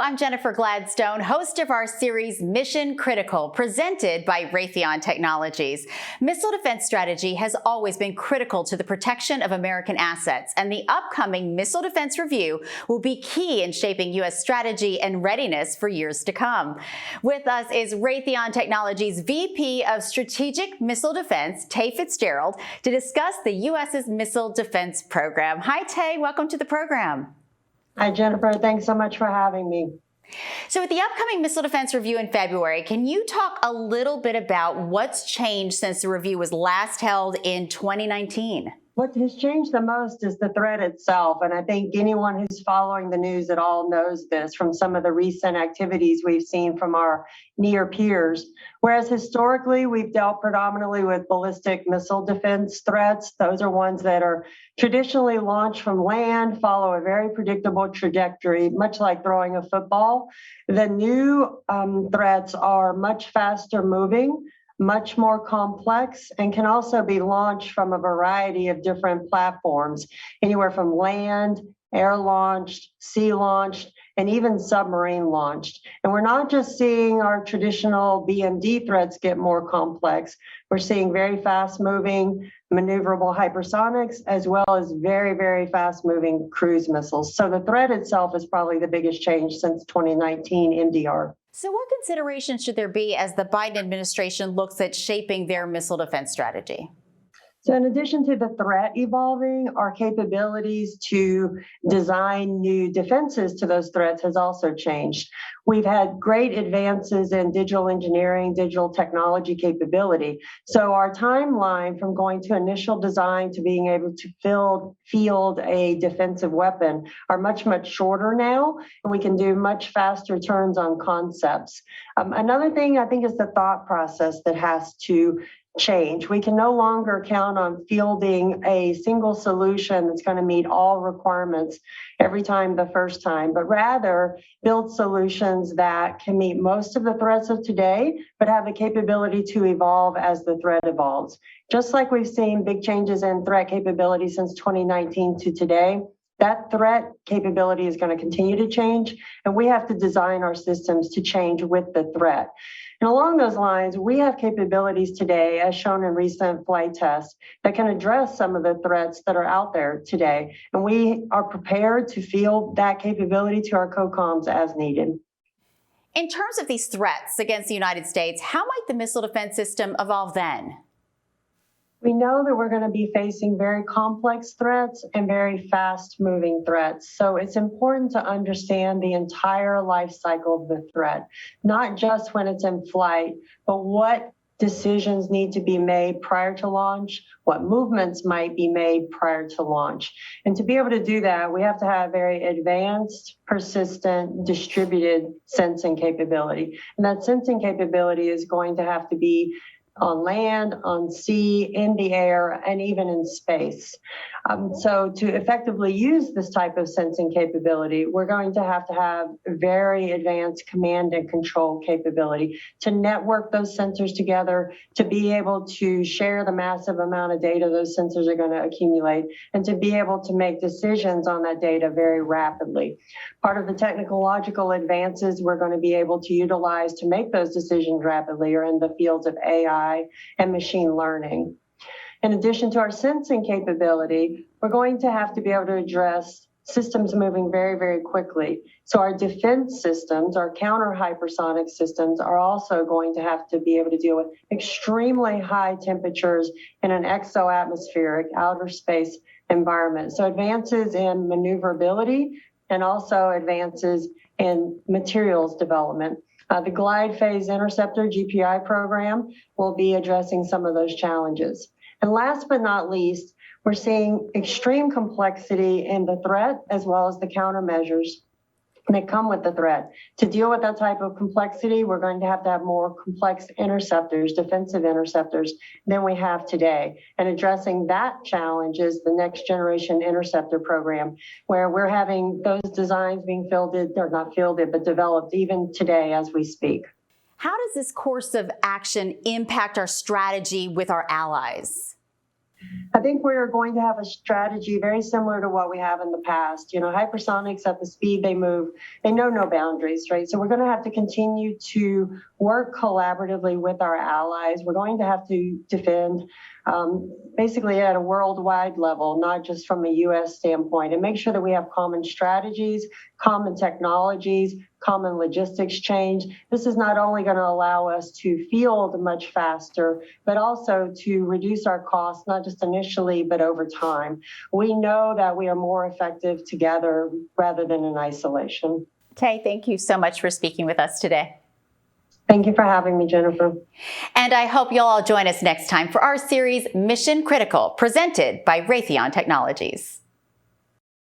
I'm Jennifer Gladstone, host of our series Mission Critical, presented by Raytheon Technologies. Missile defense strategy has always been critical to the protection of American assets, and the upcoming Missile Defense Review will be key in shaping U.S. strategy and readiness for years to come. With us is Raytheon Technologies VP of Strategic Missile Defense, Tay Fitzgerald, to discuss the U.S.'s missile defense program. Hi, Tay. Welcome to the program. Hi, Jennifer. Thanks so much for having me. So at the upcoming Missile Defense Review in February, can you talk a little bit about what's changed since the review was last held in 2019? What has changed the most is the threat itself. And I think anyone who's following the news at all knows this from some of the recent activities we've seen from our near peers. Whereas historically, we've dealt predominantly with ballistic missile defense threats. Those are ones that are traditionally launched from land, follow a very predictable trajectory, much like throwing a football. The new threats are much faster moving, much more complex, and can also be launched from a variety of different platforms, anywhere from land, air launched, sea launched, and even submarine launched. And we're not just seeing our traditional BMD threats get more complex. We're seeing very fast moving, maneuverable hypersonics, as well as very, very fast moving cruise missiles. So the threat itself is probably the biggest change since 2019 MDR. So what considerations should there be as the Biden administration looks at shaping their missile defense strategy? So in addition to the threat evolving, our capabilities to design new defenses to those threats has also changed. We've had great advances in digital engineering, digital technology capability. So our timeline from going to initial design to being able to field a defensive weapon are much, much shorter now, and we can do much faster turns on concepts. Another thing I think is the thought process that has to change. We can no longer count on fielding a single solution that's going to meet all requirements every time the first time, but rather build solutions that can meet most of the threats of today, but have the capability to evolve as the threat evolves. Just like we've seen big changes in threat capability since 2019 to today, that threat capability is going to continue to change, and we have to design our systems to change with the threat. And along those lines, we have capabilities today, as shown in recent flight tests, that can address some of the threats that are out there today. And we are prepared to field that capability to our COCOMs as needed. In terms of these threats against the United States, how might the missile defense system evolve then? We know that we're going to be facing very complex threats and very fast-moving threats. So it's important to understand the entire life cycle of the threat, not just when it's in flight, but what decisions need to be made prior to launch, what movements might be made prior to launch. And to be able to do that, we have to have very advanced, persistent, distributed sensing capability. And that sensing capability is going to have to be on land, on sea, in the air, and even in space. So to effectively use this type of sensing capability, we're going to have very advanced command and control capability to network those sensors together, to be able to share the massive amount of data those sensors are going to accumulate, and to be able to make decisions on that data very rapidly. Part of the technological advances we're going to be able to utilize to make those decisions rapidly are in the fields of AI and machine learning. In addition to our sensing capability, we're going to have to be able to address systems moving very, very quickly. So our defense systems, our counter hypersonic systems, are also going to have to be able to deal with extremely high temperatures in an exoatmospheric outer space environment. So advances in maneuverability and also advances in materials development. The Glide Phase Interceptor GPI program will be addressing some of those challenges. And last but not least, we're seeing extreme complexity in the threat as well as the countermeasures that come with the threat. To deal with that type of complexity, we're going to have more complex interceptors, defensive interceptors, than we have today. And addressing that challenge is the Next Generation Interceptor program, where we're having those designs being developed even today as we speak. How does this course of action impact our strategy with our allies? I think we're going to have a strategy very similar to what we have in the past. Hypersonics at the speed they move, they know no boundaries, right? So we're going to have to continue to work collaboratively with our allies. We're going to have to defend basically at a worldwide level, not just from a U.S. standpoint, and make sure that we have common strategies, common technologies, common logistics change. This is not only going to allow us to field much faster, but also to reduce our costs, not just initially, but over time. We know that we are more effective together rather than in isolation. Kay, thank you so much for speaking with us today. Thank you for having me, Jennifer. And I hope you'll all join us next time for our series Mission Critical, presented by Raytheon Technologies.